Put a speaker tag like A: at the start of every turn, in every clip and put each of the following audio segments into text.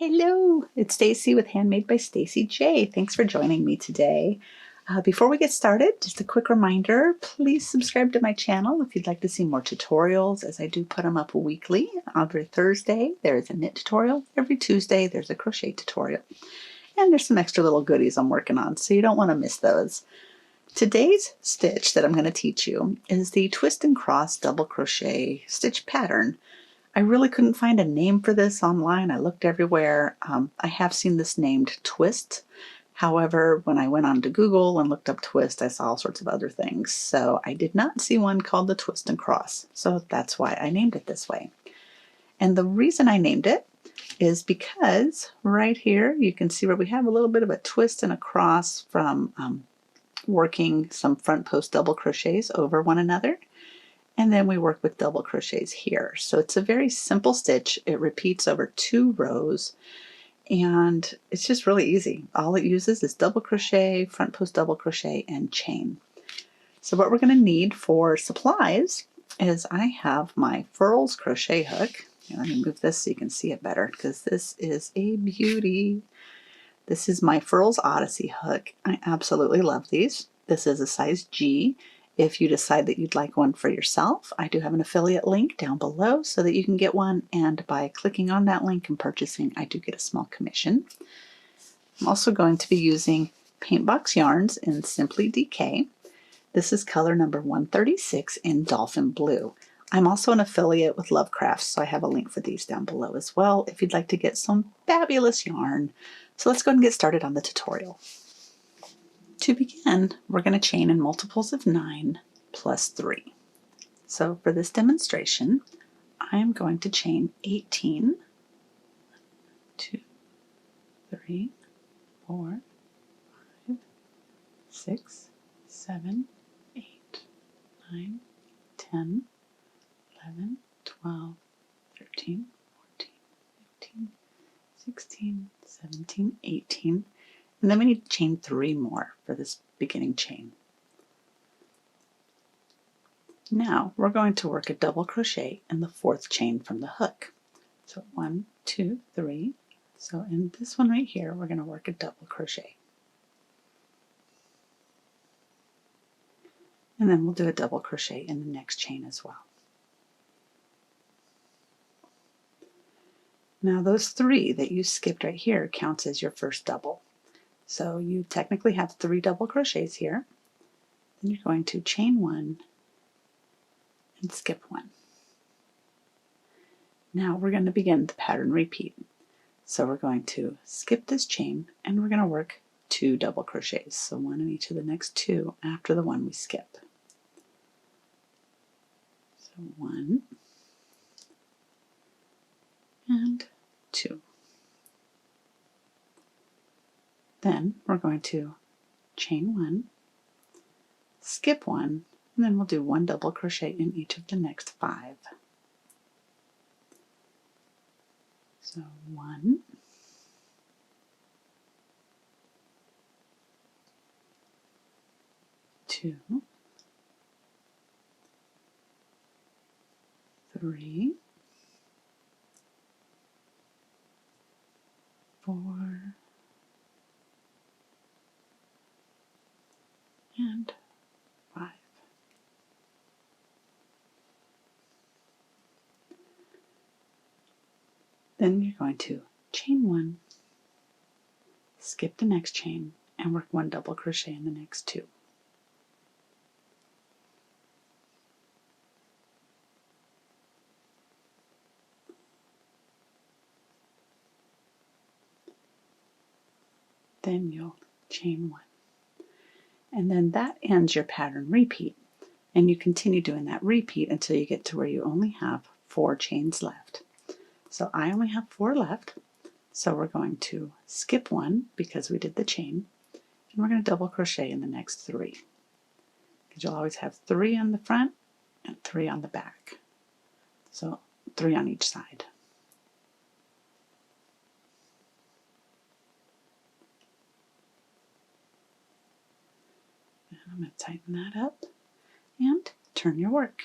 A: Hello, it's Stacy with Handmade by StacyJ. Thanks for joining me today. Before we get started, just a quick reminder, please subscribe to my channel if you'd like to see more tutorials, as I do put them up weekly. Every Thursday there's a knit tutorial, every Tuesday there's a crochet tutorial, and there's some extra little goodies I'm working on, so you don't want to miss those. Today's stitch that I'm going to teach you is the twist and cross double crochet stitch pattern. I really couldn't find a name for this online. I looked everywhere. I have seen this named twist. However, when I went on to Google and looked up twist, I saw all sorts of other things. So I did not see one called the twist and cross. So that's why I named it this way. And the reason I named it is because right here you can see where we have a little bit of a twist and a cross from working some front post double crochets over one another. And then we work with double crochets here. So it's a very simple stitch. It repeats over 2 rows and it's just really easy. All it uses is double crochet, front post double crochet, and chain. So what we're going to need for supplies is I have my Furls crochet hook. Let me move this so you can see it better because this is a beauty. This is my Furls Odyssey hook. I absolutely love these. This is a size G. If you decide that you'd like one for yourself, I do have an affiliate link down below so that you can get one, and by clicking on that link and purchasing, I do get a small commission. I'm also going to be using paint box yarns in Simply DK. This is color number 136 in Dolphin Blue. I'm also an affiliate with Lovecraft, so I have a link for these down below as well if you'd like to get some fabulous yarn. So let's go ahead and get started on the tutorial. To begin, we're going to chain in multiples of 9 plus 3. So for this demonstration, I am going to chain 18, 2, 3, 4, 5, 6, 7, 8, 9, 10, 11, 12, 13, 14, 15, 16, 17, 18. And then we need to chain 3 more for this beginning chain. Now we're going to work a double crochet in the 4th chain from the hook. So 1, 2, 3. So in this one right here, we're going to work a double crochet. And then we'll do a double crochet in the next chain as well. Now those 3 that you skipped right here counts as your first double. So you technically have 3 double crochets here. Then you're going to chain 1 and skip 1. Now we're going to begin the pattern repeat. So we're going to skip this chain and we're going to work 2 double crochets. So 1 in each of the next 2 after the one we skip. So 1 and 2. Then we're going to chain 1, skip 1, and then we'll do 1 double crochet in each of the next 5. So 1, 2, 3, 4, and 5. Then you're going to chain 1, skip the next chain, and work 1 double crochet in the next 2. Then you'll chain 1. And then that ends your pattern repeat. And you continue doing that repeat until you get to where you only have 4 chains left. So I only have 4 left. So we're going to skip 1 because we did the chain. And we're going to double crochet in the next 3. Because you'll always have 3 on the front and 3 on the back. So 3 on each side. I'm going to tighten that up and turn your work.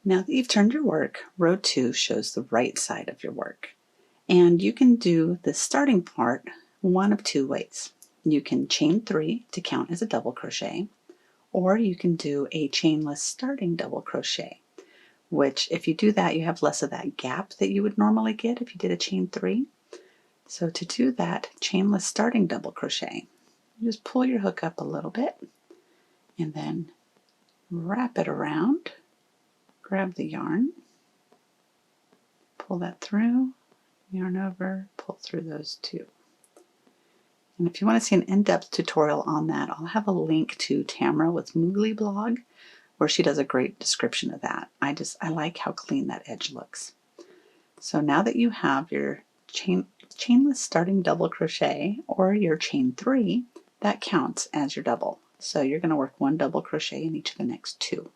A: Now that you've turned your work, row 2 shows the right side of your work. And you can do the starting part one of two ways. You can chain 3 to count as a double crochet, or you can do a chainless starting double crochet, which if you do that, you have less of that gap that you would normally get if you did a chain 3. So to do that chainless starting double crochet, you just pull your hook up a little bit and then wrap it around, grab the yarn, pull that through, yarn over, pull through those two. And if you want to see an in-depth tutorial on that, I'll have a link to Tamara with Moogly blog where she does a great description of that. I like how clean that edge looks. So now that you have your chainless starting double crochet or your chain 3, that counts as your double. So you're going to work 1 double crochet in each of the next 2.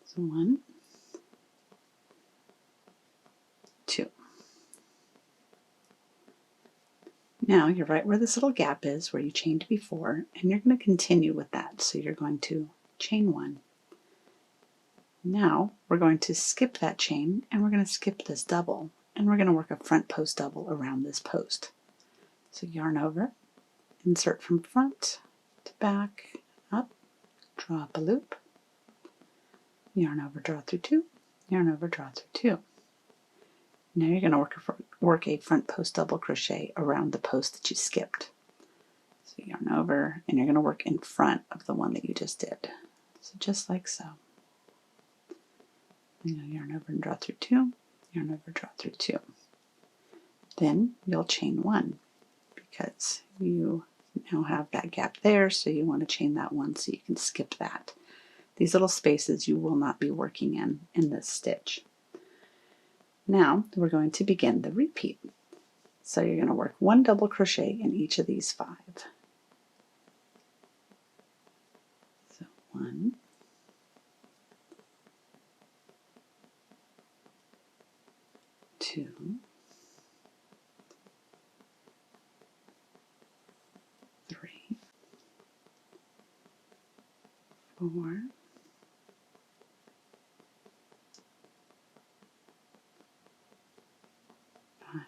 A: So 1, 2. Now you're right where this little gap is where you chained before, and you're going to continue with that. So you're going to chain 1. Now we're going to skip that chain and we're going to skip this double, and we're going to work a front post double around this post. So yarn over, insert from front to back, up, draw up a loop, yarn over, draw through 2, yarn over, draw through 2. Now you're going to work a front post double crochet around the post that you skipped. So yarn over, and you're going to work in front of the one that you just did. So just like so. And you'll yarn over and draw through 2, yarn over, draw through 2. Then you'll chain 1 because you now have that gap there, so you want to chain that 1 so you can skip that. These little spaces you will not be working in this stitch. Now we're going to begin the repeat. So you're going to work 1 double crochet in each of these 5. So 1, 2, 3, 4,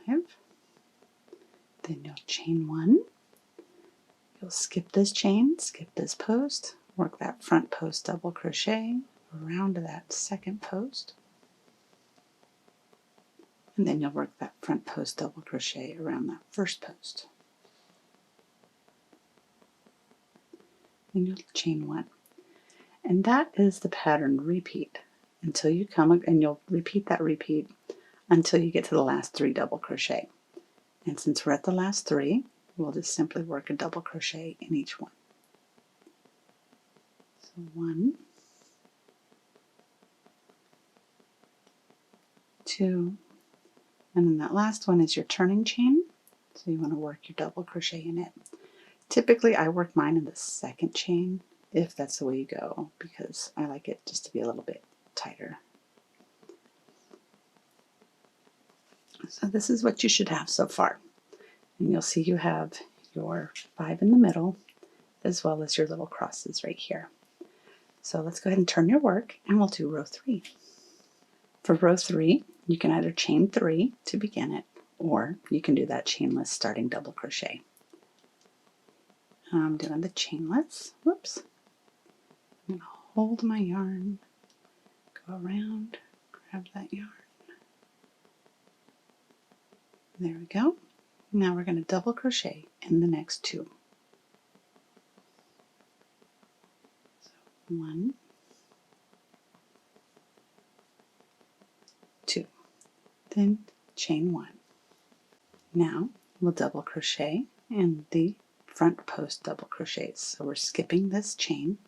A: 5. Then you'll chain 1. You'll skip this chain, skip this post, work that front post double crochet around to that second post, and then you'll work that front post double crochet around that first post. Then you'll chain 1. And that is the pattern repeat until you come, and you'll repeat that repeat until you get to the last 3 double crochet. And since we're at the last 3, we'll just simply work a double crochet in each one. So 1, 2, and then that last one is your turning chain. So you want to work your double crochet in it. Typically I work mine in the second chain, if that's the way you go, because I like it just to be a little bit tighter. So this is what you should have so far. And you'll see you have your 5 in the middle, as well as your little crosses right here. So let's go ahead and turn your work, and we'll do row 3. For row 3, you can either chain 3 to begin it, or you can do that chainless starting double crochet. I'm doing the chainless. Whoops. I'm going to hold my yarn, go around, grab that yarn. There we go. Now we're going to double crochet in the next 2. So 1, 2, then chain 1. Now we'll double crochet in the front post double crochets. So we're skipping this chain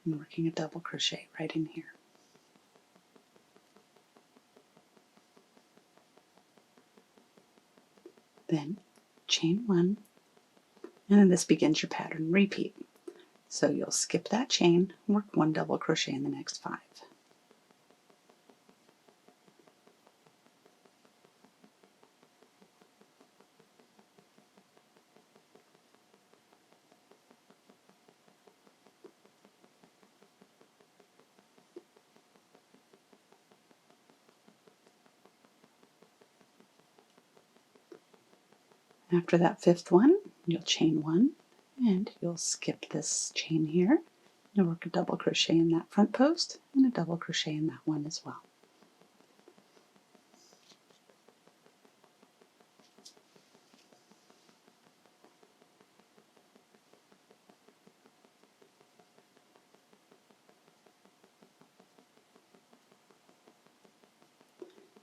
A: and working a double crochet right in here. Then chain 1, and then this begins your pattern repeat. So you'll skip that chain, work 1 double crochet in the next 5. After that fifth one, you'll chain one, and you'll skip this chain here. You'll work a double crochet in that front post and a double crochet in that one as well.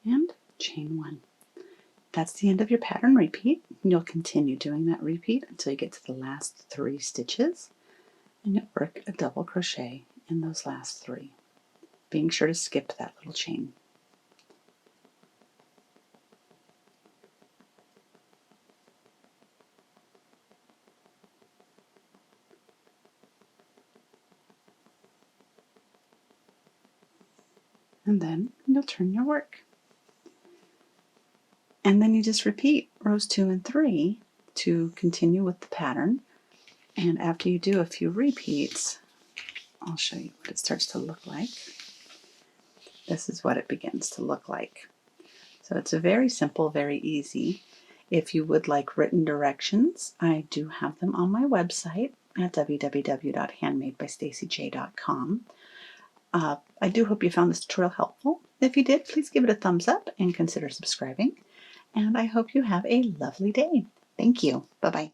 A: And chain one. That's the end of your pattern repeat. You'll continue doing that repeat until you get to the last 3 stitches, and you'll work a double crochet in those last 3, being sure to skip that little chain. And then you'll turn your work. And then you just repeat rows 2 and 3 to continue with the pattern. And after you do a few repeats, I'll show you what it starts to look like. This is what it begins to look like. So it's very simple, very easy. If you would like written directions, I do have them on my website at www.handmadebystacyj.com. I do hope you found this tutorial helpful. If you did, please give it a thumbs up and consider subscribing. And I hope you have a lovely day. Thank you. Bye-bye.